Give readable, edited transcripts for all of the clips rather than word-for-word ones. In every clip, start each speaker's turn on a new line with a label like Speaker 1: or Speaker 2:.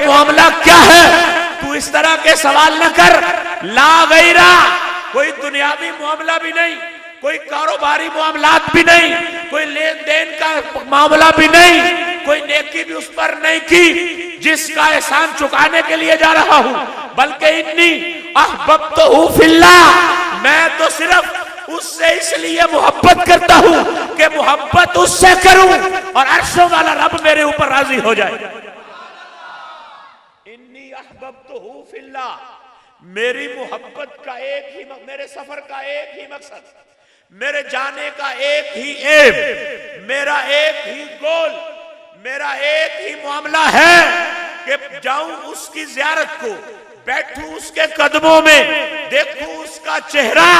Speaker 1: मामला क्या है, तू इस तरह के सवाल न कर। ला गैरा, कोई दुनियावी मामला भी नहीं, कोई कारोबारी मामलात भी नहीं, कोई लेन देन का मामला भी नहीं, कोई नेकी भी उस पर नहीं की जिसका एहसान चुकाने के लिए जा रहा हूं, बल्कि इन्नी अहबब्तहू फिल्लाह, मैं तो सिर्फ उससे इसलिए मोहब्बत करता हूं कि मोहब्बत उससे करूं और अर्शों वाला रब मेरे ऊपर राजी हो जाए। इन्नी अहबब्तहू फिल्लाह, मेरी मोहब्बत का एक ही, मेरे सफर का एक ही मकसद, मेरे जाने का एक ही एम, मेरा एक ही गोल, मेरा एक ही मामला है कि जाऊं उसकी ज़ियारत को, बैठूं उसके कदमों में, देखूं उसका चेहरा,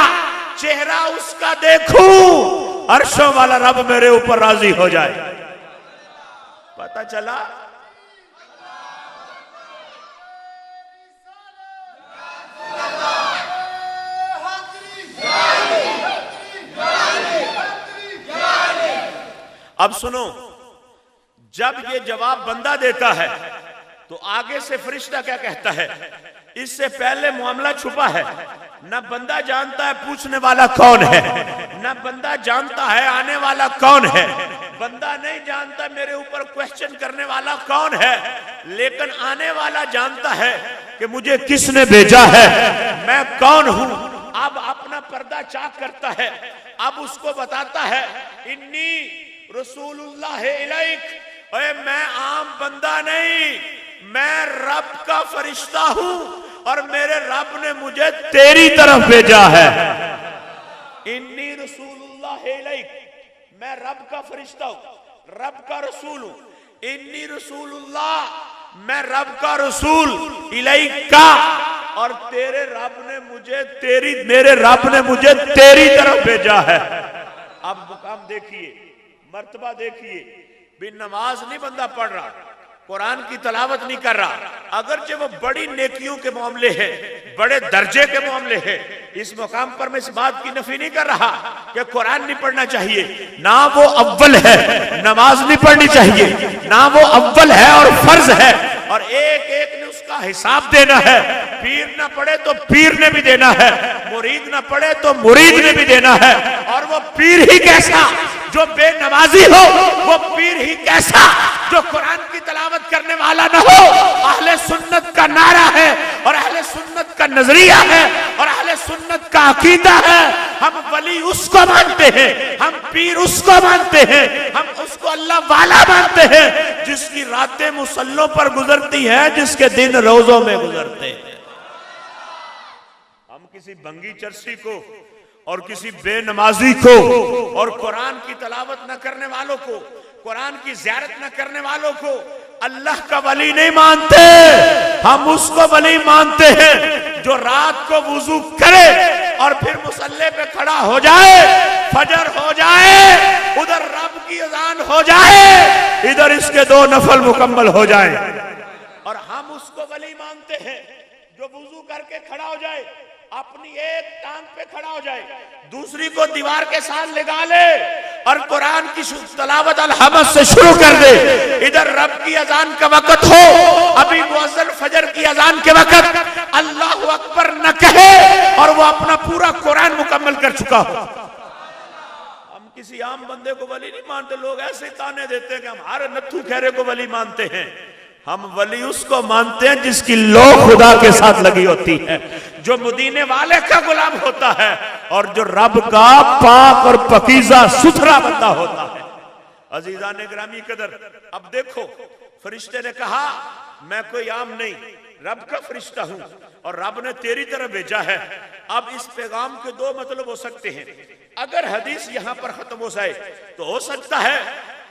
Speaker 1: चेहरा उसका देखूं, अर्शों वाला रब मेरे ऊपर राजी हो जाए। पता चला अब सुनो, जब ये जवाब बंदा देता है तो आगे से फरिश्ता क्या कहता है, इससे पहले मामला छुपा है, न बंदा जानता है पूछने वाला कौन है, न बंदा जानता है आने वाला कौन है, बंदा नहीं जानता मेरे ऊपर क्वेश्चन करने वाला कौन है, लेकिन आने वाला जानता है कि मुझे किसने भेजा है, मैं कौन हूं। अब अपना पर्दा चाक करता है, अब उसको बताता है इन्नी रसूलुल्लाह इलैक, ओए मैं आम बंदा नहीं, मैं रब का फरिश्ता हूं और मेरे रब ने मुझे तेरी तरफ भेजा है। इन्नी रसूलुल्लाह इलैक, मैं रब का फरिश्ता हूं, रब का रसूल हूं। इन्नी रसूलुल्लाह, मैं रब का रसूल, इलैक का, और तेरे रब ने मुझे मेरे रब ने मुझे तेरी तरफ भेजा है। अब मुकाम देखिए, मर्तबा देखिए, बिन नमाज नहीं बंदा पढ़ रहा, कुरान की तलावत नहीं कर रहा, अगरचे वो बड़ी नेकियों के मामले हैं, बड़े दर्जे के मामले हैं, इस मुकाम पर मैं इस बात की नफी नहीं कर रहा कि कुरान नहीं पढ़ना चाहिए, ना वो अव्वल है, नमाज नहीं पढ़नी चाहिए, ना वो अव्वल है और फर्ज है, और एक एक ने उसका हिसाब देना है। पीर ना पढ़े तो पीर ने भी देना है, मुरीद ना पढ़े तो मुरीद ने भी देना है, और वो पीर ही कैसा जो बेनमाजी हो, वो पीर ही कैसा जो कुरान की तलावत करने वाला ना हो। अहले सुन्नत का नारा है और अहले सुन्नत का नजरिया है और अहले सुन्नत का अकीदा है, हम वली उसको मानते हैं, हम पीर उसको मानते हैं, हम उसको अल्लाह वाला मानते हैं जिसकी रातें मुसल्लों पर गुजरती हैं, जिसके दिन रोजों में गुजरते हैं। हम किसी बंगी चर्सी को और किसी बेनमाजी को और कुरान की तलावत न करने वालों को, कुरान की ज़ियारत न करने वालों को अल्लाह का वली नहीं मानते। हम उसको वली मानते हैं जो रात को वुजू करे और फिर मुसल्ले पे खड़ा हो जाए, फजर हो जाए, उधर रब की अज़ान हो जाए, इधर इसके 2 नफल मुकम्मल हो जाए। और हम उसको वली मानते हैं जो वुजू करके खड़ा हो जाए, अपनी एक टांग पे खड़ा हो जाए, दूसरी को दीवार के साथ लगा ले और कुरान की तलावत अल-हमद से शुरू कर दे। इधर रब की अजान का वक्त हो, अभी मुअज्जिन फजर की अजान के वक्त अल्लाहु अकबर न कहे और वो अपना पूरा कुरान मुकम्मल कर चुका हो। हम किसी आम बंदे को वली नहीं मानते। लोग ऐसे ताने देते हैं कि हम हर नत्थू खैरे को वली मानते हैं। हम वली उसको मानते हैं जिसकी लो खुदा के साथ लगी होती है, जो मदीने वाले का गुलाम होता है और जो रब का पाक और पकीज़ा सुथरा बंदा होता है। अजीज़ान गिरामी कदर, अब देखो, फरिश्ते ने कहा मैं कोई आम नहीं, रब का फरिश्ता हूं और रब ने तेरी तरफ भेजा है। अब इस पैगाम के 2 मतलब हो सकते हैं। अगर हदीस यहां पर खत्म हो जाए तो हो सकता है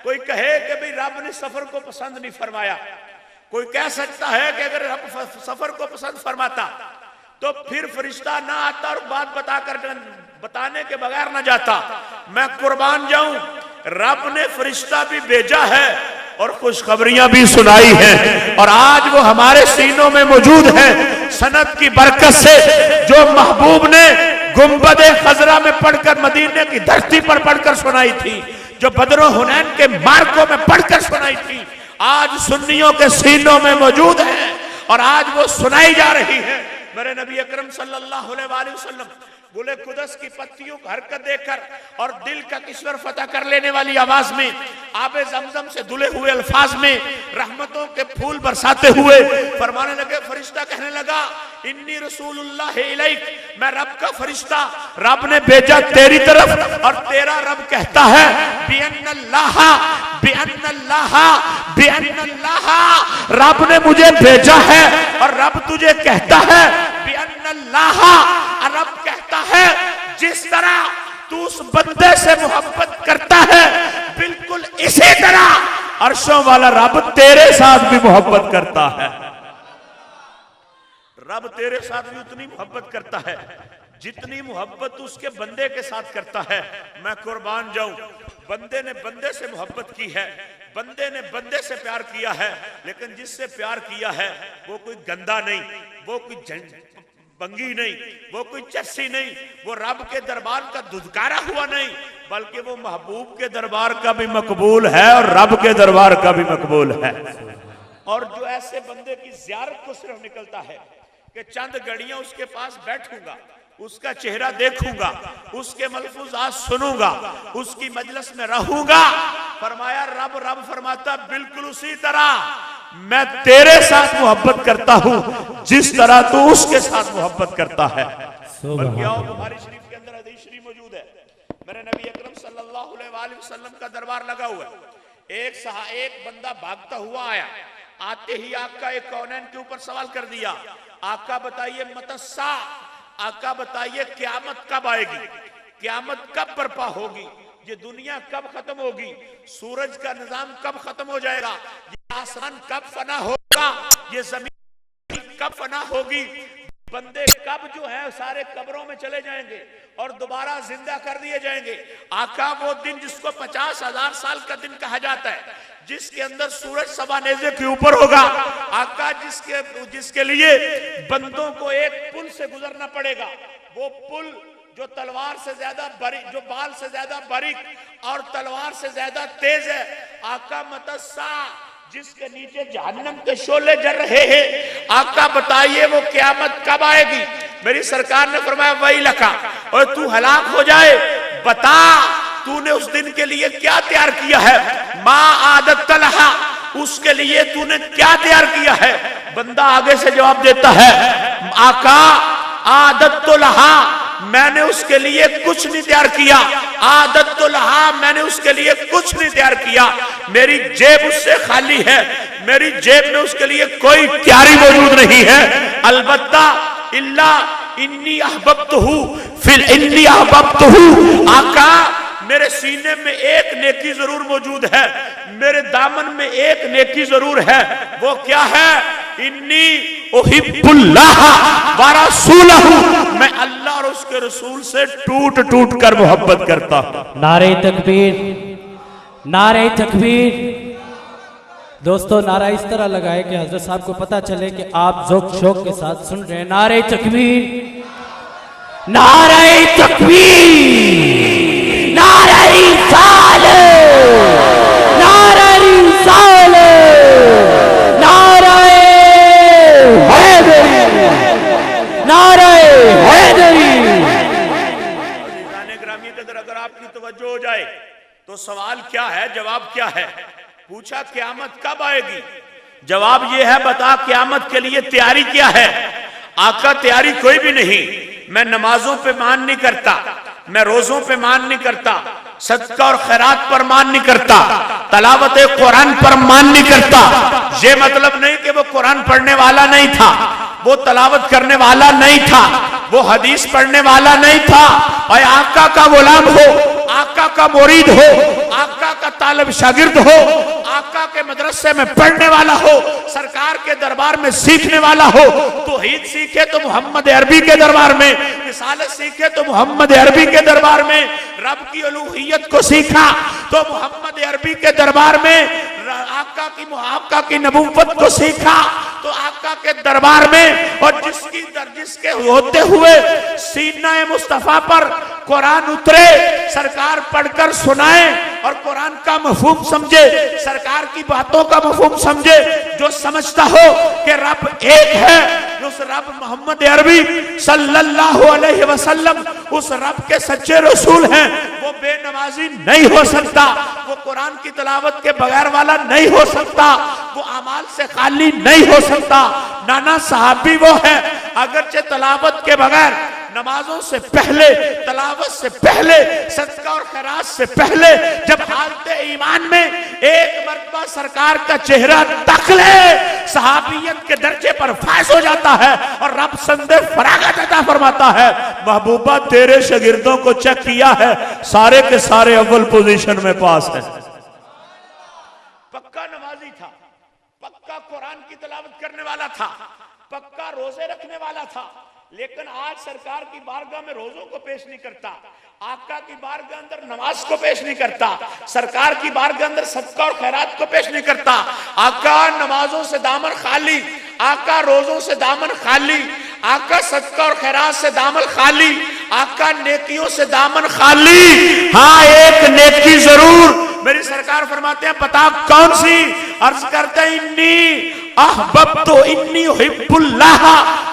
Speaker 1: कोई कहे कि भाई रब ने सफर को पसंद नहीं फरमाया। कोई कह सकता है कि अगर रब सफर को पसंद फरमाता तो फिर फरिश्ता ना आता और बात बताने के बगैर ना जाता। मैं कुर्बान जाऊं, रब ने फरिश्ता भी भेजा है और खुशखबरियां भी सुनाई हैं और आज वो हमारे सीनों में मौजूद है सनद की बरकत से, जो महबूब ने गुंबदे खजरा में पढ़कर मदीने की धरती पर पढ़कर सुनाई थी, जो बदरो हुनैन के मार्गों में पढ़कर सुनाई थी, आज सुन्नियों के सीनों में मौजूद है। और आज वो सुनाई जा रही है। मेरे नबी अकरम सल्लल्लाहु अलैहि वसल्लम गुले कुदस की पत्तियों को हरकत देकर और दिल का किश्वर फतह कर लेने वाली आवाज में, आबे जमजम से धुले हुए अल्फाज में रहमतों के फूल बरसाते हुए फरमाने लगे, फरिश्ता कहने लगा, इन्नी रसूलुल्लाह इलैक, मैं रब का फरिश्ता, रब ने भेजा तेरी तरफ। और तेरा रब कहता है बिअन्नल्लाह बिअन्नल्लाह बिअन्नल्लाह, रब ने मुझे भेजा है और रब तुझे कहता है बिअन्नल्लाह, रब कहता है जिस तरह तू उस बंदे से मोहब्बत करता है बिल्कुल इसी तरह अर्शों वाला रब तेरे साथ भी मोहब्बत करता है। रब तेरे साथ भी उतनी मोहब्बत करता है जितनी मोहब्बत उसके बंदे के साथ करता है। मैं कुर्बान जाऊं, बंदे ने बंदे से मोहब्बत की है, बंदे ने बंदे से प्यार किया है, लेकिन जिससे प्यार किया है वो कोई गंदा नहीं, वो कोई बंगी नहीं, वो कोई चस्सी नहीं, वो रब के दरबार का धुतकारा हुआ नहीं, बल्कि वो महबूब के दरबार का भी मकबूल है और रब के दरबार का भी मकबूल है। और जो ऐसे बंदे की ज़ियारत को सिर्फ निकलता है कि चंद घड़ियां उसके पास बैठूंगा, उसका चेहरा देखूंगा, उसके मलफूजात सुनूंगा, उसकी मजलिस में रहूंगा, फरमाया रब फरमाता बिल्कुल उसी तरह मैं तेरे साथ मोहब्बत करता हूं जिस तरह तू उसके साथ मोहब्बत करता है। बल्कि आओ बुखारी शरीफ के अंदर हदीस शरीफ मौजूद है, मेरे नबी अकरम सल्लल्लाहु अलैहि वसल्लम का दरबार लगा हुआ है। एक बंदा भागता हुआ आया, आते ही आका एक कौनैन के ऊपर सवाल कर दिया, आका बताइए मतस्सा, आका बताइए क्यामत कब आएगी, क्यामत कब बर्पा होगी, ये दुनिया कब खत्म होगी, सूरज का निजाम कब खत्म हो जाएगा, ये आसमान कब फना होगा, ये जमीन कब फना होगी, बंदे कब जो है सारे कब्रों में चले जाएंगे और दोबारा जिंदा कर दिए जाएंगे। आका वो दिन जिसको 50,000 साल का दिन कहा जाता है, जिसके अंदर सूरज सवा नेज़े के ऊपर होगा, आका जिसके लिए बंदों को एक पुल से गुजरना पड़ेगा, वो पुल जो तलवार से ज्यादा बारीक, जो बाल से ज्यादा बारीक और तलवार से ज्यादा तेज है, आका मतस्सा जिसके नीचे जहन्नम के शोले जल रहे हैं, आका बताइए वो क्यामत कब आएगी। मेरी सरकार ने फरमाया वही लखा, और तू हलाक हो जाए, बता तूने उस दिन के लिए क्या तैयार किया है, माँ आदत तलहा, उसके लिए तूने क्या तैयार किया है। बंदा आगे से जवाब देता है, आका आदत तो लहा, मैंने उसके लिए कुछ नहीं तैयार किया, आदत तो लहा, मैंने उसके लिए कुछ नहीं तैयार किया, मेरी जेब उससे खाली है, मेरी जेब में उसके लिए कोई तैयारी मौजूद नहीं है। अलबत्ता इल्ला इन्नी अहबब्तहू फिर इन्नी अहबब्तहू, आका मेरे सीने में एक नेकी जरूर मौजूद है, मेरे दामन में एक नेकी जरूर है, वो क्या है, इन्नी उहिब्बुल्लाह व रसूलहू, मैं अल्लाह और उसके रसूल से टूट टूट कर मोहब्बत करता हूं।
Speaker 2: नारे तकबीर, नारे तकबीर। दोस्तों नारा इस तरह लगाए कि हजरत साहब को पता चले कि आप जोक शौक के साथ सुन रहे हैं। नारे तकबीर, नारे तकबीर, नारे रिसाले, नारे रिसाले, नारे हैदरी, नारे हैदरी।
Speaker 1: ग्रामी के अंदर अगर आपकी तवज्जो हो जाए तो सवाल क्या है, जवाब क्या है। पूछा क्यामत कब आएगी, जवाब यह है बता क्यामत के लिए तैयारी क्या है। आका तैयारी कोई भी नहीं, मैं नमाजों पे मान नहीं करता, मैं रोजों पे मान नहीं करता, सदका और खैरात पर मान नहीं करता, तलावत कुरान पर मान नहीं करता। ये मतलब नहीं कि वो कुरान पढ़ने वाला नहीं था, वो तलावत करने वाला नहीं था, वो हदीस पढ़ने वाला नहीं था, और आका का गुलाम हो, आका का मुरीद हो, आका का तालिब शागिर्द हो, आका के मदरसे में पढ़ने वाला हो, सरकार के दरबार में सीखने वाला हो। तौहीद सीखे तो मोहम्मद अरबी के दरबार में, रिसालत सीखे तो मोहम्मद अरबी के दरबार में, रब की उलूहियत को सीखा तो मोहम्मद अरबी के दरबार में, आका की नबुव्वत को सीखा तो आका के दरबार में और जिसके होते हुए सीना मुस्तफा पर कुरान उतरे, सरकार पढ़कर सुनाए और कुरान का मफहूम समझे, सरकार की बातों का मफहूम समझे। जो समझता हो कि रब एक है, उस रब मोहम्मद अरबी सल्लल्लाहु अलैहि वसल्लम उस रब के सच्चे रसूल हैं, वो बेनमाजी नहीं हो सकता, वो कुरान की तिलावत के बगैर वाला नहीं हो सकता, वो अमाल से खाली नहीं हो सकता। नाना साहबी वो है, अगरचे तिलावत के बगैर, नमाजों से पहले, तलावत से पहले, सदका और खैरात से पहले, जब हालत ईमान में एक मरतबा सरकार का चेहरा तक ले, सहाबियत के दर्जे पर फायज हो जाता है और रब संदे फरागत अता फरमाता है। महबूबा तेरे शागिर्दों को चेक किया है, सारे के सारे अव्वल पोजीशन में पास है। पक्का नमाजी था, पक्का कुरान की तिलावत करने वाला था, पक्का रोजे रखने वाला था, लेकिन आज सरकार की बारगाह में रोजों को पेश नहीं करता, आका की बारगाह अंदर नमाज को पेश नहीं करता, सरकार की बारगाह अंदर सदका और खैरात को पेश नहीं करता। आका नमाजों से दामन खाली, आका रोजों से दामन खाली, आका सदका और खैरात से दामन खाली, आका नेकियों से दामन खाली। हाँ, एक नेकी जरूर, मेरी सरकार फरमाते हैं बता कौन सी? अर्ज करते हैं इन्नी अहबब्तु इन्नी उहिब्बुल्लाह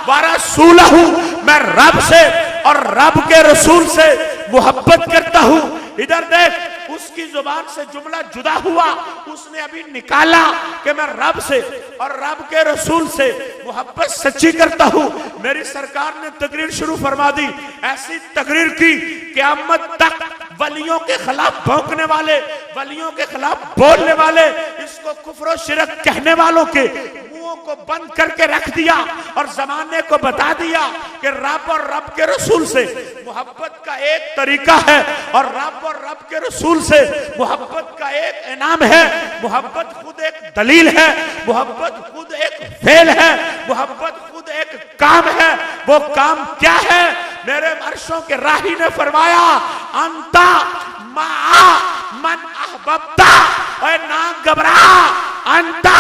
Speaker 1: व रसूलहू, मैं रब से और रब के रसूल से मोहब्बत करता हूं। इधर देख, उसकी जुबान से जुमला जुदा हुआ, उसने अभी निकाला कि मैं रब से और रब के रसूल से मोहब्बत सच्ची करता हूं। मेरी सरकार ने तकरीर शुरू फरमा दी, ऐसी तकरीर की क़यामत तक वलियों के खिलाफ भौंकने वाले, वलियों के खिलाफ बोलने वाले, इसको कुफ्र और शिरक कहने वालों के मुंहों को बंद करके रख दिया और जमाने को बता दिया कि रब और रब के रसूल से मोहब्बत का एक तरीका है और रब और रब के रसूल से मोहब्बत का एक इनाम है। मोहब्बत खुद एक दलील है, मोहब्बत खुद एक फेल है, मोहब्बत खुद एक काम है। वो काम क्या है? मेरे अर्शों के राही ने फरमाया, अंता मा मन अहबब्ता, और ना घबरा, अंता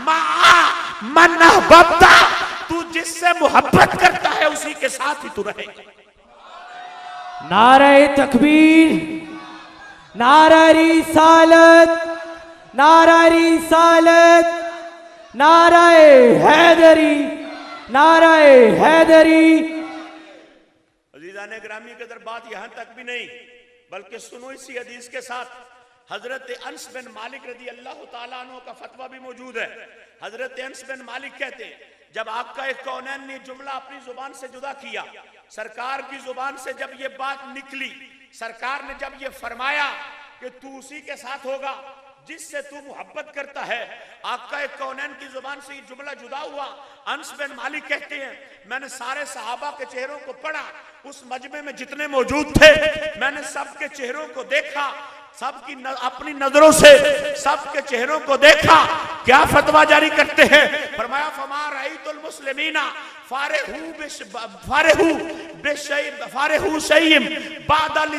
Speaker 1: मा मन अहबब्ता, तू जिससे मोहब्बत करता है उसी के साथ ही तू रहेगा।
Speaker 2: नारे तकबीर, नारे रिसालत, नारे रिसालत, नारे हैदरी, नारे हैदरी।
Speaker 1: अजीज़ाने ग्रामी के अंदर बात यहां तक भी नहीं, बल्कि सुनो इसी हदीस के साथ हजरत अनस बिन मालिक रदी अल्लाह ताला अन्हु का फतवा भी मौजूद है। हजरत अनस बिन मालिक कहते हैं, जब आका कौनैन ने जुमला अपनी जुबान से जुदा किया, सरकार की जुबान से जब ये बात निकली, सरकार ने जब ये फरमाया कि तू उसी के साथ होगा जिससे तू मोहब्बत करता है, आका कौनैन की जुबान से ये जुमला जुदा हुआ। अनस बिन मालिक कहते हैं, मैंने सारे सहाबा के चेहरों को पढ़ा, उस मजमे में जितने मौजूद थे मैंने सबके चेहरों को देखा, सबकी अपनी नजरों से सबके चेहरों को देखा। क्या फतवा जारी करते हैं? फरमाया, फमा रअयतुल मुस्लिमीना फारेहू शय्यिम बादल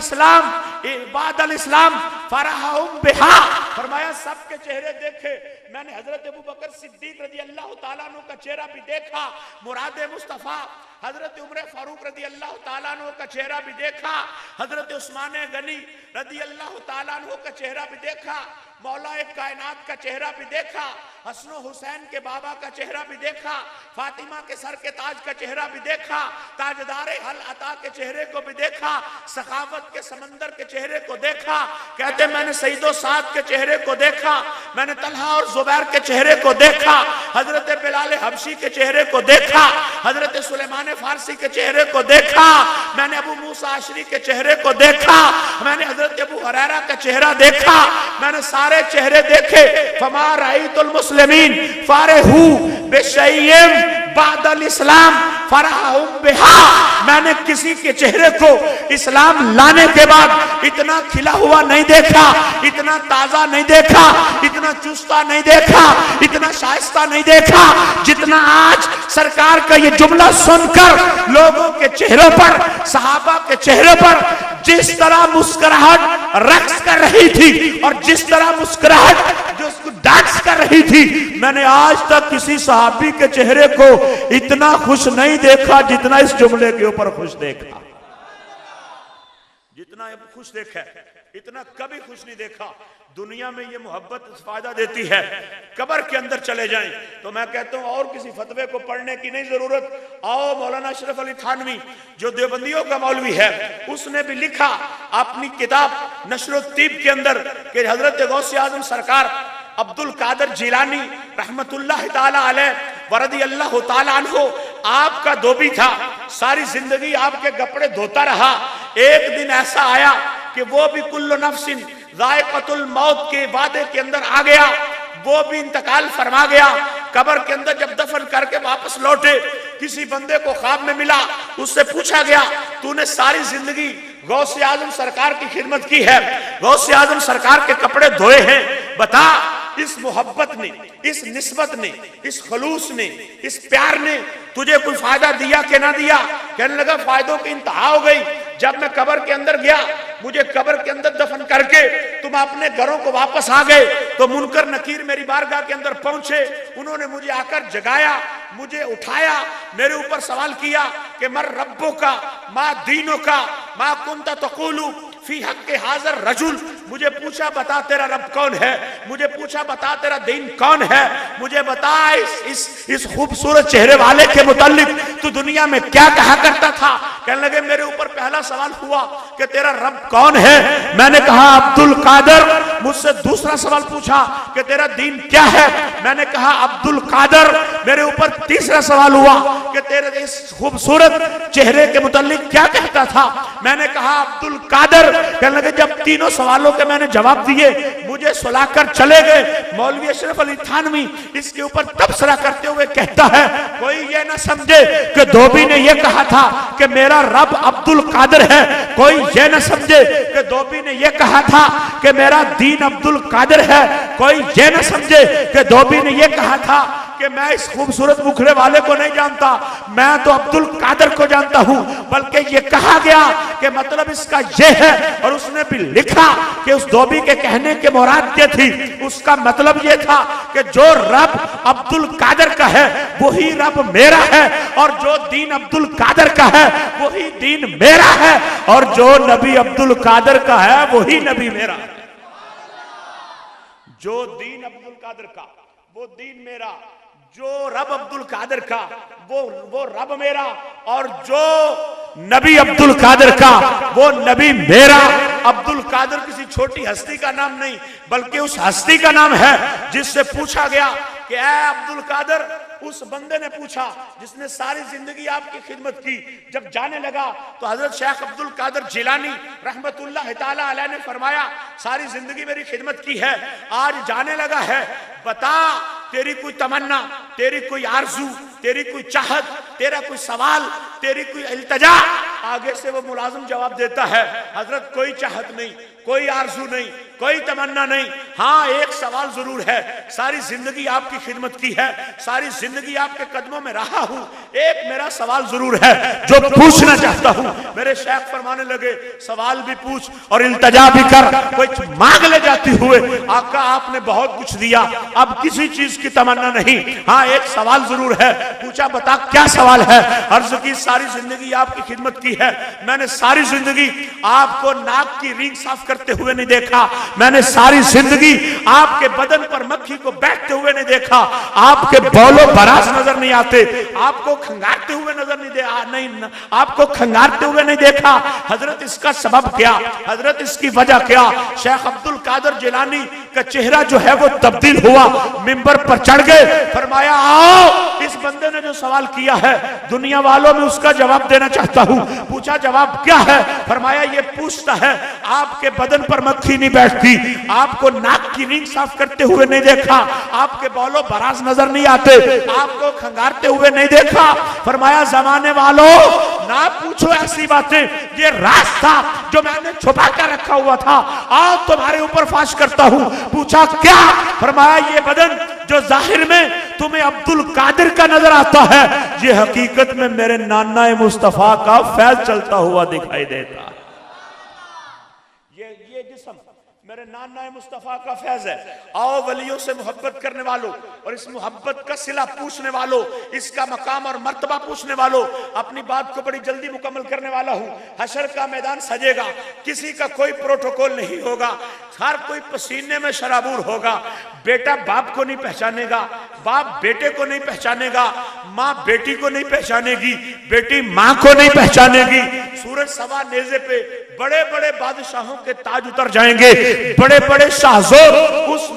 Speaker 1: इस्लाम फरहहुम बिहा। फरमाया, सबके चेहरे देखे, मैंने हजरत अबू बकर सिद्दीक रजी अल्लाह ताला अन्हु का चेहरा भी देखा, मुराद मुस्तफा हजरत उमर फारूक रजी अल्लाह ताला अन्हु का चेहरा भी देखा, हजरत उस्मान गनी रजी अल्लाह ताला अन्हु का चेहरा भी देखा, मौला कायनात का चेहरा भी देखा, हसन हुसैन के बाबा का चेहरा भी देखा, फातिमा के सर के ताज का चेहरा भी देखा, ताजदार हल अता के चेहरे को भी देखा, सखावत के समंदर के चेहरे को देखा। कहते मैंने सईदो साद के चेहरे को देखा, मैंने तलहा और जुबैर के चेहरे को देखा, हजरत बिलाल हबशी के चेहरे को देखा, हजरत सुलेमान फारसी के चेहरे को देखा, मैंने अबू मूसा अशरी के चेहरे को देखा, मैंने हजरत अबू हुरैरा का चेहरा देखा, मैंने सारे चेहरे देखे। फमा रअयतुल मुस्लिमीन फारेहू बिशय्यिम बादल इस्लाम फरहहुम बिहा। मैंने किसी के चेहरे को इस्लाम लाने के बाद इतना खिला हुआ नहीं देखा, इतना ताजा नहीं देखा, इतना चुस्ता नहीं देखा, इतना शाइस्ता नहीं देखा, जितना आज सरकार का ये जुमला सुनकर लोगों के चेहरों पर, सहाबा के चेहरे पर जिस तरह मुस्कुराहट रक्स कर रही थी और जिस तरह मुस्कुराहट जो उसको डांस कर रही थी, मैंने आज तक किसी सहाबी के चेहरे को इतना खुश नहीं देखा जितना इस जुमले के ऊपर खुश देखा। जितना खुश देखा इतना कभी खुश नहीं देखा। दुनिया में ये मोहब्बत फायदा देती है। कब्र के अंदर चले जाएं तो मैं कहता हूं और किसी फतवे को पढ़ने की नहीं जरूरत। आओ मौलाना अशरफ अली थानवी जो देवबंदियों का मौलवी है, उसने भी लिखा अपनी किताब नशरुत्तीब के अंदर कि हजरत गौसे आजम सरकार अब्दुल कादर जिलानी रहमतुल्लाह ताला अलैह वरदियल्लाहु ताला अन्हु आपका धोबी था, सारी जिंदगी आपके कपड़े धोता रहा। एक दिन ऐसा आया कि वो भी कुल्लु नफ्सिन ज़ायक़तुल मौत के वादे के अंदर आ गया, वो भी इंतकाल फरमा गया। कब्र के अंदर जब दफन करके वापस लौटे, किसी बंदे को ख्वाब में मिला, उससे पूछा गया तूने सारी जिंदगी गौसे आजम सरकार की खिदमत की है, गौसे आजम सरकार के कपड़े धोए हैं, बता इस मोहब्बत ने, इस निस्बत ने, इस खलूस ने, इस प्यार ने तुझे कोई फायदा दिया कि ना दिया? कहने लगा फायदों की इंतहा हो गई। जब मैं कब्र के अंदर गया, मुझे कब्र के अंदर दफन करके तुम अपने घरों को वापस आ गए, तो मुनकर नकीर मेरी बारगाह के अंदर पहुंचे। उन्होंने मुझे आकर जगाया, मुझे उठाया, मेरे ऊपर सवाल किया कि मर रब्बो का मा दीनों का मा कुंता तक़ूलु फी हक़्क़ि हाज़र रजुल। मुझे पूछा बता तेरा रब कौन है, मुझे पूछा बता तेरा दीन कौन है, मुझे बता इस खूबसूरत चेहरे वाले के मुताल्लिक तू दुनिया में क्या कहा करता था? कहने लगे मेरे ऊपर पहला सवाल हुआ कि तेरा रब कौन है, मैंने कहा अब्दुल कादर। मुझसे दूसरा सवाल पूछा कि तेरा दीन क्या है, मैंने कहा अब्दुल कादर। मेरे ऊपर तीसरा सवाल हुआ कि तेरे इस खूबसूरत चेहरे के मुताल्लिक क्या कहता था, मैंने कहा अब्दुल कादर। कहने लगे जब तीनों सवालों के मैंने जवाब दिए, मुझे सुलाकर चले गए। मौलवी अशरफ अली थानवी इसके ऊपर तबसरा करते हुए कहता है कोई ये ना समझे कि धोबी ने ये कहा था कि मेरा रब अब्दुल कादर है, कोई ये ना समझे कि धोबी ने ये कहा था कि मेरा दीन अब्दुल कादर है, कोई ये ना समझे कि धोबी ने ये कहा था कि मैं इस खूबसूरत मुखड़े वाले को नहीं जानता, मैं तो अब्दुल कादर को जानता हूं। बल्कि ये कहा गया कि मतलब इसका ये है, और उसने भी लिखा कि उस धोबी के कहने के मुराद ये थी, उसका मतलब ये था कि जो रब अब्दुल कादर का है वही रब मेरा है, और जो दीन अब्दुल कादर का है वही दीन मेरा है, और जो नबी अब्दुल कादर का है वही नबी मेरा है। जो दीन अब्दुल कादर का वो दीन मेरा, जो रब अब्दुल कादर का वो रब मेरा, और जो नबी अब्दुल कादर का वो नबी मेरा। अब्दुल कादर किसी छोटी हस्ती का नाम नहीं, बल्कि उस हस्ती का नाम है जिससे पूछा गया कि ऐ अब्दुल कादर। उस बंदे ने पूछा जिसने सारी जिंदगी आपकी खिदमत की। जब जाने लगा तो हजरत शेख अब्दुल कादर जिलानी रहमतुल्लाह ताला अलैह ने फरमाया सारी जिंदगी मेरी खिदमत की है, आज जाने लगा है, बता तेरी कोई तमन्ना, तेरी कोई आरजू, तेरी कोई चाहत, तेरा कोई सवाल, तेरी कोई इल्तजा। आगे से वो मुलाजिम जवाब देता है हजरत कोई चाहत नहीं, कोई आरजू नहीं, कोई तमन्ना नहीं, हाँ एक सवाल जरूर है, सारी जिंदगी आपकी खिदमत की है, सारी जिंदगी आपके कदमों में रहा हूं, एक मेरा सवाल जरूर है जो पूछना चाहता हूं। मेरे शेख फरमाने लगे सवाल भी पूछ और इल्तजा भी कर, कोई मांग ले जाती हुए आका आपने बहुत कुछ दिया, अब किसी चीज की तमन्ना नहीं, हाँ एक सवाल जरूर है। पूछा बता क्या सवाल है? अर्ज की सारी जिंदगी आपकी खिदमत की है, मैंने सारी जिंदगी आपको नाक की रींग साफ करते हुए नहीं देखा, मैंने सारी जिंदगी आपके बदन पर मक्खी को बैठते हुए नहीं देखा, आपके बौलो बरास नजर नहीं आते, आपको खंगारते हुए नजर नहीं आपको खंगारते हुए नहीं देखा। हजरत इसका सबब क्या, हजरत इसकी वजह क्या? शेख अब्दुल कादर जिलानी का चेहरा जो है वो तब्दील हुआ, मिंबर पर चढ़ गए, फरमाया आओ इस बंदे ने जो सवाल किया है दुनिया वालों में उसका जवाब देना चाहता हूं। पूछा जवाब क्या है? फरमाया ये पूछता है आपके बदन पर मक्खी नहीं बैठती, आपको नाक की रींग साफ करते हुए नहीं देखा, आपके बौलो बरास नजर नहीं आते, आपको खंगारते हुए नहीं देखा। फरमाया जमाने वालों ना पूछो ऐसी बातें, ये राज था जो मैंने छुपा कर रखा हुआ था, आओ तुम्हारे ऊपर फाश करता हूं। पूछा क्या? फरमाया ये बदन जो जाहिर में तुम्हें अब्दुल कादिर का नजर आता है, ये हकीकत में मेरे नाना मुस्तफा का फैज चलता हुआ दिखाई देता। मेरे नाना मुस्तफा का फैज है। आओ वलियों से मोहब्बत करने वालों और इस मोहब्बत का सिला पूछने वालों, इसका मकाम और मर्तबा पूछने वालों, अपनी बात को बड़ी जल्दी मुकम्मल करने वाला हूं। हशर का मैदान सजेगा, किसी का कोई प्रोटोकॉल नहीं होगा, हर कोई पसीने में शराबूर होगा। बेटा बाप को नहीं पहचानेगा, बाप बेटे को नहीं पहचानेगा, माँ बेटी को नहीं पहचानेगी, बेटी माँ को नहीं पहचानेगी। सूरज सवा नेज़े पे बड़े बड़े बादशाहों के ताज उतर जाएंगे, बड़े बड़े शाहजोर उस